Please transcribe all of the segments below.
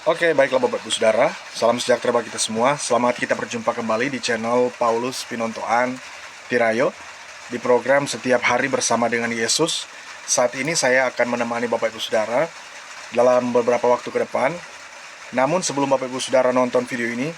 Oke, baiklah Bapak Ibu Saudara, salam sejahtera bagi kita semua. Selamat kita berjumpa kembali di channel Paulus Pinontoan Tirayo di program Setiap Hari Bersama dengan Yesus. Saat ini saya akan menemani Bapak Ibu Saudara dalam beberapa waktu ke depan. Namun sebelum Bapak Ibu Saudara nonton video ini,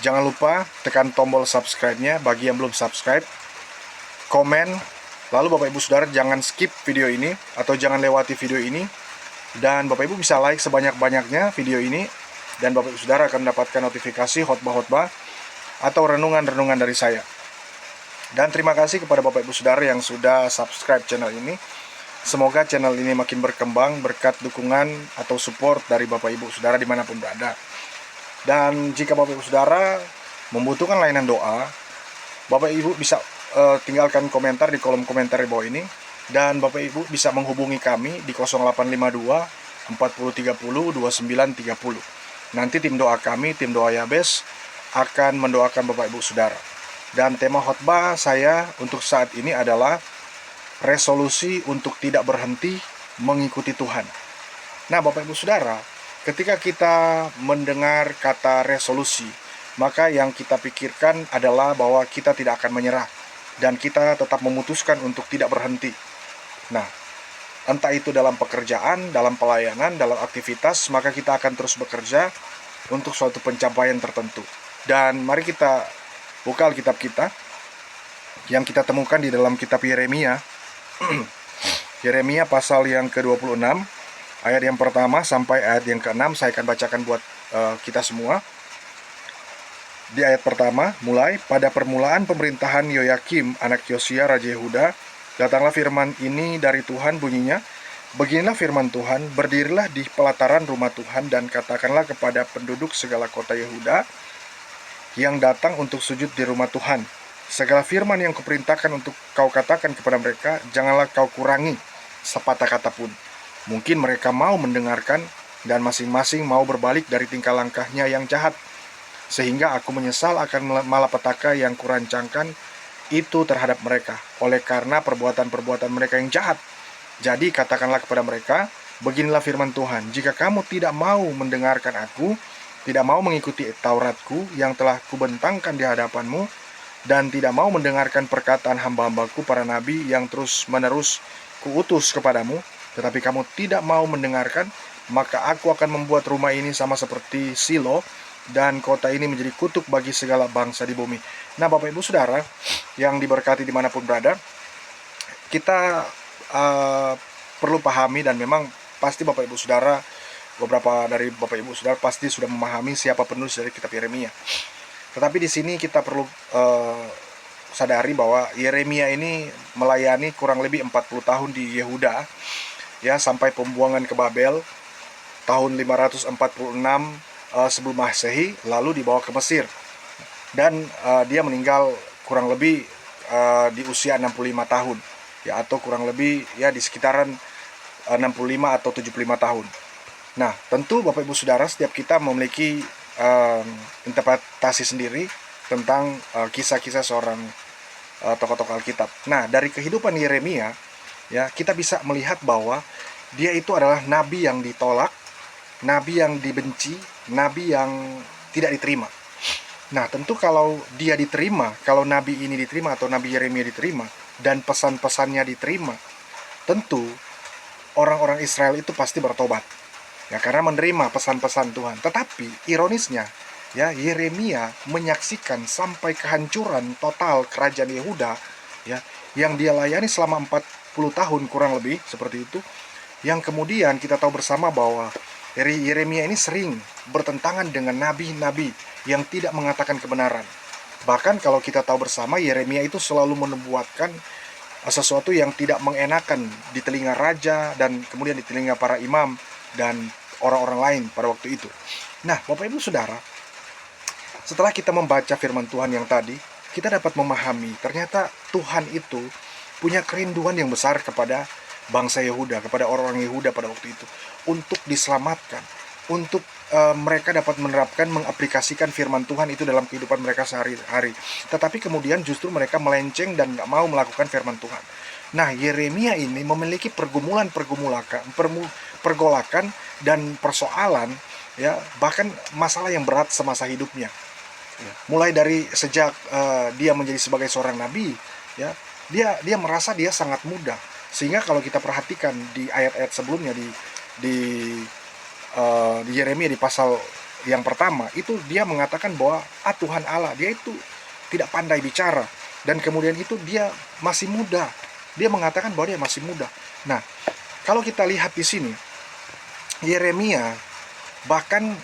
jangan lupa tekan tombol subscribe-nya bagi yang belum subscribe, komen, lalu Bapak Ibu Saudara jangan skip video ini atau jangan lewati video ini. Dan Bapak Ibu bisa like sebanyak-banyaknya video ini, dan Bapak Ibu Saudara akan mendapatkan notifikasi khotbah-khotbah atau renungan-renungan dari saya. Dan terima kasih kepada Bapak Ibu Saudara yang sudah subscribe channel ini. Semoga channel ini makin berkembang berkat dukungan atau support dari Bapak Ibu Saudara dimanapun berada. Dan jika Bapak Ibu Saudara membutuhkan layanan doa, Bapak Ibu bisa tinggalkan komentar di kolom komentar di bawah ini. Dan Bapak Ibu bisa menghubungi kami di 0852 4030 2930. Nanti tim doa kami, tim doa Yabes, akan mendoakan Bapak Ibu Saudara. Dan tema khotbah saya untuk saat ini adalah resolusi untuk tidak berhenti mengikuti Tuhan. Nah Bapak Ibu Saudara, ketika kita mendengar kata resolusi, maka yang kita pikirkan adalah bahwa kita tidak akan menyerah dan kita tetap memutuskan untuk tidak berhenti. Nah, entah itu dalam pekerjaan, dalam pelayanan, dalam aktivitas, maka kita akan terus bekerja untuk suatu pencapaian tertentu. Dan mari kita buka Alkitab kita yang kita temukan di dalam kitab Yeremia. Yeremia pasal yang ke-26, ayat yang pertama sampai ayat yang ke-6, saya akan bacakan buat kita semua. Di ayat pertama, mulai pada permulaan pemerintahan Yoyakim, anak Yosia, Raja Yehuda, datanglah firman ini dari Tuhan, bunyinya, beginilah firman Tuhan, berdirilah di pelataran rumah Tuhan dan katakanlah kepada penduduk segala kota Yehuda yang datang untuk sujud di rumah Tuhan, segala firman yang kuperintahkan untuk kau katakan kepada mereka, janganlah kau kurangi sepatah kata pun. Mungkin mereka mau mendengarkan dan masing-masing mau berbalik dari tingkah langkahnya yang jahat, sehingga aku menyesal akan malapetaka yang kurancangkan itu terhadap mereka, oleh karena perbuatan-perbuatan mereka yang jahat. Jadi katakanlah kepada mereka, beginilah firman Tuhan, jika kamu tidak mau mendengarkan aku, tidak mau mengikuti Tauratku yang telah kubentangkan di hadapanmu, dan tidak mau mendengarkan perkataan hamba-hambaku para nabi yang terus-menerus kuutus kepadamu, tetapi kamu tidak mau mendengarkan, maka aku akan membuat rumah ini sama seperti Silo, dan kota ini menjadi kutuk bagi segala bangsa di bumi. Nah Bapak Ibu Saudara yang diberkati dimanapun berada, kita perlu pahami, dan memang pasti Bapak Ibu Saudara, beberapa dari Bapak Ibu Saudara pasti sudah memahami siapa penulis dari kitab Yeremia. Tetapi di sini kita perlu sadari bahwa Yeremia ini melayani kurang lebih 40 tahun di Yehuda, ya, sampai pembuangan ke Babel tahun 546 sebelum Masehi, lalu dibawa ke Mesir. Dan dia meninggal kurang lebih di usia 65 tahun, ya, atau kurang lebih ya di sekitaran 65 atau 75 tahun. Nah, tentu Bapak Ibu Saudara, setiap kita memiliki interpretasi sendiri tentang kisah-kisah seorang tokoh-tokoh Alkitab. Nah, dari kehidupan Yeremia, ya, kita bisa melihat bahwa dia itu adalah nabi yang ditolak, nabi yang dibenci, nabi yang tidak diterima. Nah, tentu kalau dia diterima, kalau nabi ini diterima atau nabi Yeremia diterima, dan pesan-pesannya diterima, tentu orang-orang Israel itu pasti bertobat, ya, karena menerima pesan-pesan Tuhan. Tetapi ironisnya, ya, Yeremia menyaksikan sampai kehancuran total kerajaan Yehuda, ya, yang dia layani selama 40 tahun kurang lebih seperti itu. Yang kemudian kita tahu bersama bahwa Yeremia ini sering bertentangan dengan nabi-nabi yang tidak mengatakan kebenaran. Bahkan kalau kita tahu bersama, Yeremia itu selalu menubuatkan sesuatu yang tidak mengenakan di telinga raja dan kemudian di telinga para imam dan orang-orang lain pada waktu itu. Nah, Bapak Ibu Saudara, setelah kita membaca firman Tuhan yang tadi, kita dapat memahami ternyata Tuhan itu punya kerinduan yang besar kepada bangsa Yehuda, kepada orang-orang Yehuda pada waktu itu, untuk diselamatkan, untuk mereka dapat menerapkan, mengaplikasikan firman Tuhan itu dalam kehidupan mereka sehari-hari. Tetapi kemudian justru mereka melenceng dan gak mau melakukan firman Tuhan. Nah, Yeremia ini memiliki pergolakan dan persoalan, ya, bahkan masalah yang berat semasa hidupnya. Ya, mulai dari sejak dia menjadi sebagai seorang nabi, ya, dia merasa dia sangat mudah. Sehingga kalau kita perhatikan di ayat-ayat sebelumnya di di Yeremia di pasal yang pertama itu, dia mengatakan bahwa Tuhan Allah dia itu tidak pandai bicara, dan kemudian itu dia masih muda. Dia mengatakan bahwa dia masih muda. Nah, kalau kita lihat di sini, Yeremia bahkan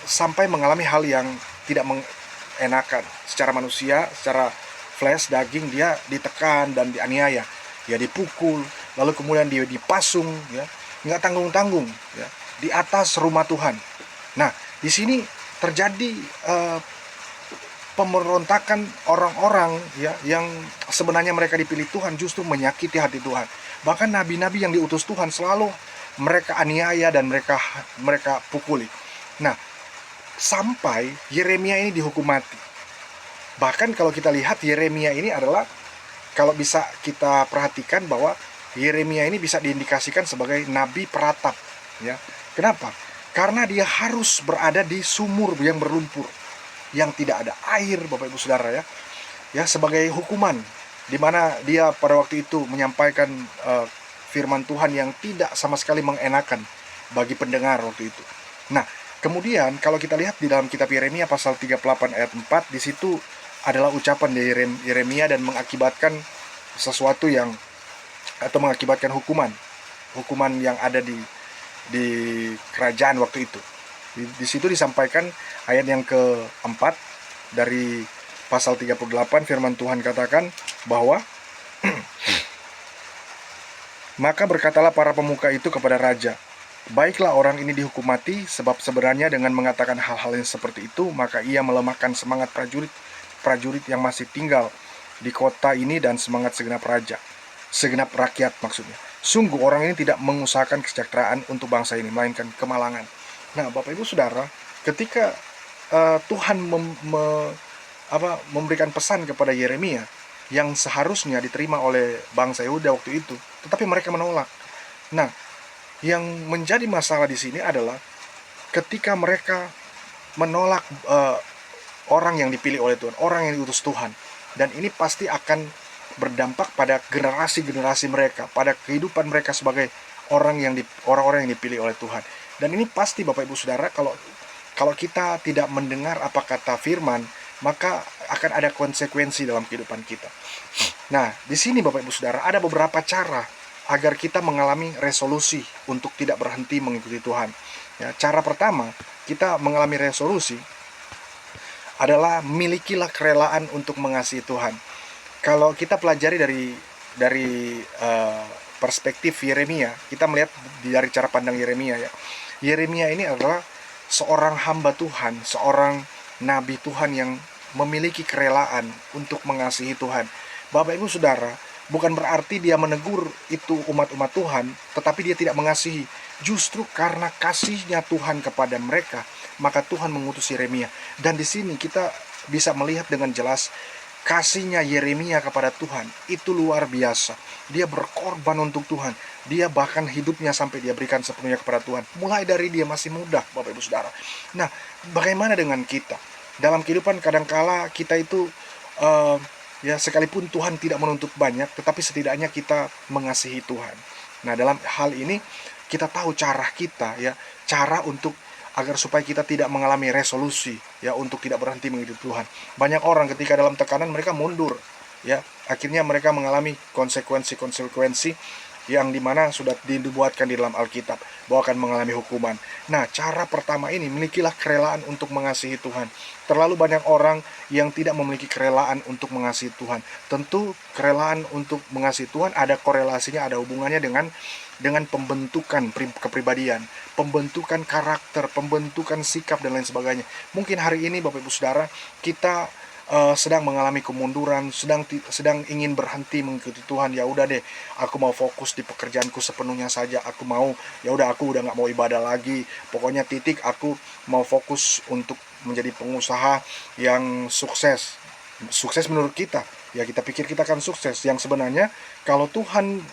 sampai mengalami hal yang tidak mengenakan secara manusia, secara flesh daging. Dia ditekan dan dianiaya, dia dipukul, lalu kemudian dia dipasung, ya, nggak tanggung-tanggung, ya, di atas rumah Tuhan. Nah, di sini terjadi pemberontakan orang-orang, ya, yang sebenarnya mereka dipilih Tuhan justru menyakiti hati Tuhan. Bahkan nabi-nabi yang diutus Tuhan selalu mereka aniaya dan mereka pukuli. Nah, sampai Yeremia ini dihukum mati. Bahkan kalau kita lihat Yeremia ini adalah, kalau bisa kita perhatikan bahwa Yeremia ini bisa diindikasikan sebagai nabi peratap, ya. Kenapa? Karena dia harus berada di sumur yang berlumpur, yang tidak ada air, Bapak Ibu Saudara, ya. Ya, sebagai hukuman, di mana dia pada waktu itu menyampaikan firman Tuhan yang tidak sama sekali mengenakan bagi pendengar waktu itu. Nah, kemudian kalau kita lihat di dalam kitab Yeremia pasal 38 ayat 4, di situ adalah ucapan dari Yeremia dan mengakibatkan sesuatu yang, atau mengakibatkan hukuman yang ada di kerajaan waktu itu. Di situ disampaikan ayat yang keempat dari pasal 38, firman Tuhan katakan bahwa maka berkatalah para pemuka itu kepada raja, baiklah orang ini dihukum mati, sebab sebenarnya dengan mengatakan hal-hal yang seperti itu, maka ia melemahkan semangat prajurit yang masih tinggal di kota ini dan semangat segenap rakyat maksudnya. Sungguh orang ini tidak mengusahakan kesejahteraan untuk bangsa ini, melainkan kemalangan. Nah, Bapak Ibu Saudara, ketika Tuhan memberikan pesan kepada Yeremia yang seharusnya diterima oleh bangsa Yehuda waktu itu, tetapi mereka menolak. Nah, yang menjadi masalah di sini adalah ketika mereka menolak orang yang dipilih oleh Tuhan, orang yang diutus Tuhan, dan ini pasti akan berdampak pada generasi-generasi mereka, pada kehidupan mereka sebagai orang-orang yang dipilih oleh Tuhan. Dan ini pasti, Bapak Ibu Saudara, kalau kita tidak mendengar apa kata firman, maka akan ada konsekuensi dalam kehidupan kita. Nah, di sini Bapak Ibu Saudara, ada beberapa cara agar kita mengalami resolusi untuk tidak berhenti mengikuti Tuhan. Ya, cara pertama kita mengalami resolusi adalah milikilah kerelaan untuk mengasihi Tuhan. Kalau kita pelajari dari perspektif Yeremia, kita melihat dari cara pandang Yeremia, ya. Yeremia ini adalah seorang hamba Tuhan, seorang nabi Tuhan yang memiliki kerelaan untuk mengasihi Tuhan. Bapak Ibu Saudara, bukan berarti dia menegur itu umat-umat Tuhan, tetapi dia tidak mengasihi. Justru karena kasihnya Tuhan kepada mereka, maka Tuhan mengutus Yeremia. Dan di sini kita bisa melihat dengan jelas kasihnya Yeremia kepada Tuhan itu luar biasa. Dia berkorban untuk Tuhan. Dia bahkan hidupnya sampai dia berikan sepenuhnya kepada Tuhan. Mulai dari dia masih muda, Bapak Ibu Saudara. Nah, bagaimana dengan kita? Dalam kehidupan kadangkala kita itu ya, sekalipun Tuhan tidak menuntut banyak, tetapi setidaknya kita mengasihi Tuhan. Nah, dalam hal ini kita tahu cara kita, ya, cara untuk agar supaya kita tidak mengalami resolusi, ya, untuk tidak berhenti mengikuti Tuhan. Banyak orang ketika dalam tekanan mereka mundur, ya, akhirnya mereka mengalami konsekuensi yang dimana sudah dibuatkan di dalam Alkitab bahwa akan mengalami hukuman. Nah, cara pertama ini, milikilah kerelaan untuk mengasihi Tuhan. Terlalu banyak orang yang tidak memiliki kerelaan untuk mengasihi Tuhan. Tentu kerelaan untuk mengasihi Tuhan ada korelasinya, ada hubungannya dengan pembentukan kepribadian, pembentukan karakter, pembentukan sikap, dan lain sebagainya. Mungkin hari ini Bapak Ibu Saudara, kita sedang mengalami kemunduran, sedang ingin berhenti mengikuti Tuhan. Ya udah deh, aku mau fokus di pekerjaanku sepenuhnya saja. Aku udah nggak mau ibadah lagi. Pokoknya titik, aku mau fokus untuk menjadi pengusaha yang sukses. Sukses menurut kita, ya kita pikir kita akan sukses. Yang sebenarnya kalau Tuhan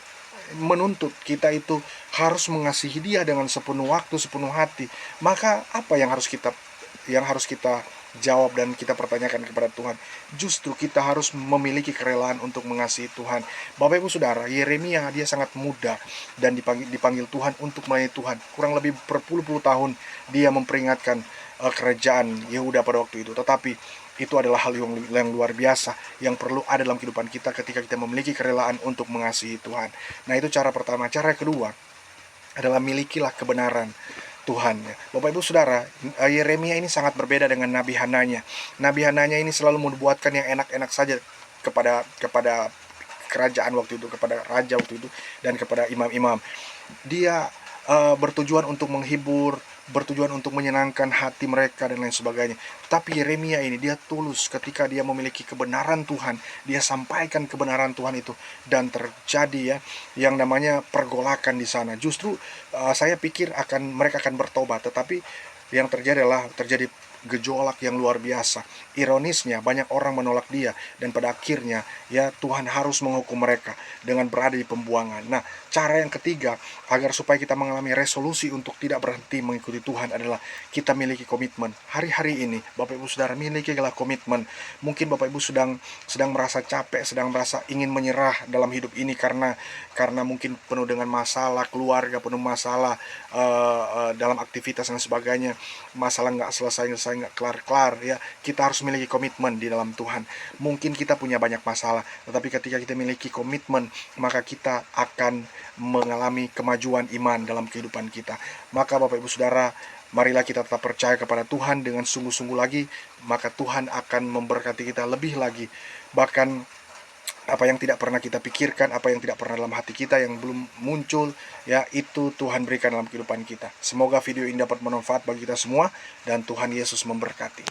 menuntut kita itu harus mengasihi Dia dengan sepenuh waktu, sepenuh hati, maka apa yang harus kita jawab dan kita pertanyakan kepada Tuhan? Justru kita harus memiliki kerelaan untuk mengasihi Tuhan. Bapak Ibu Saudara, Yeremia dia sangat muda dan dipanggil Tuhan untuk melayani Tuhan. Kurang lebih berpuluh-puluh tahun dia memperingatkan kerajaan Yehuda pada waktu itu. Tetapi itu adalah hal yang luar biasa yang perlu ada dalam kehidupan kita ketika kita memiliki kerelaan untuk mengasihi Tuhan. Nah, itu cara pertama. Cara kedua adalah milikilah kebenaran Tuhan. Bapak Ibu Saudara, Yeremia ini sangat berbeda dengan Nabi Hananya. Nabi Hananya ini selalu membuatkan yang enak-enak saja kepada kerajaan waktu itu, kepada raja waktu itu, dan kepada imam-imam. Dia bertujuan untuk menghibur, bertujuan untuk menyenangkan hati mereka dan lain sebagainya. Tapi Yeremia ini dia tulus ketika dia memiliki kebenaran Tuhan, dia sampaikan kebenaran Tuhan itu, dan terjadi ya yang namanya pergolakan di sana. Justru saya pikir mereka akan bertobat, tetapi yang terjadi adalah terjadi gejolak yang luar biasa. Ironisnya banyak orang menolak dia, dan pada akhirnya ya Tuhan harus menghukum mereka dengan berada di pembuangan. Nah, cara yang ketiga agar supaya kita mengalami resolusi untuk tidak berhenti mengikuti Tuhan adalah kita miliki komitmen. Hari-hari ini Bapak Ibu Saudara, milikilah komitmen. Mungkin Bapak Ibu sedang merasa capek, sedang merasa ingin menyerah dalam hidup ini karena mungkin penuh dengan masalah keluarga, penuh masalah dalam aktivitas dan sebagainya, masalah nggak selesai nggak kelar-kelar ya. Kita harus memiliki komitmen di dalam Tuhan. Mungkin kita punya banyak masalah, tetapi ketika kita memiliki komitmen, maka kita akan mengalami kemajuan iman dalam kehidupan kita. Maka Bapak Ibu Saudara, marilah kita tetap percaya kepada Tuhan dengan sungguh-sungguh lagi, maka Tuhan akan memberkati kita lebih lagi. Bahkan apa yang tidak pernah kita pikirkan, apa yang tidak pernah dalam hati kita, yang belum muncul, ya itu Tuhan berikan dalam kehidupan kita. Semoga video ini dapat bermanfaat bagi kita semua, dan Tuhan Yesus memberkati.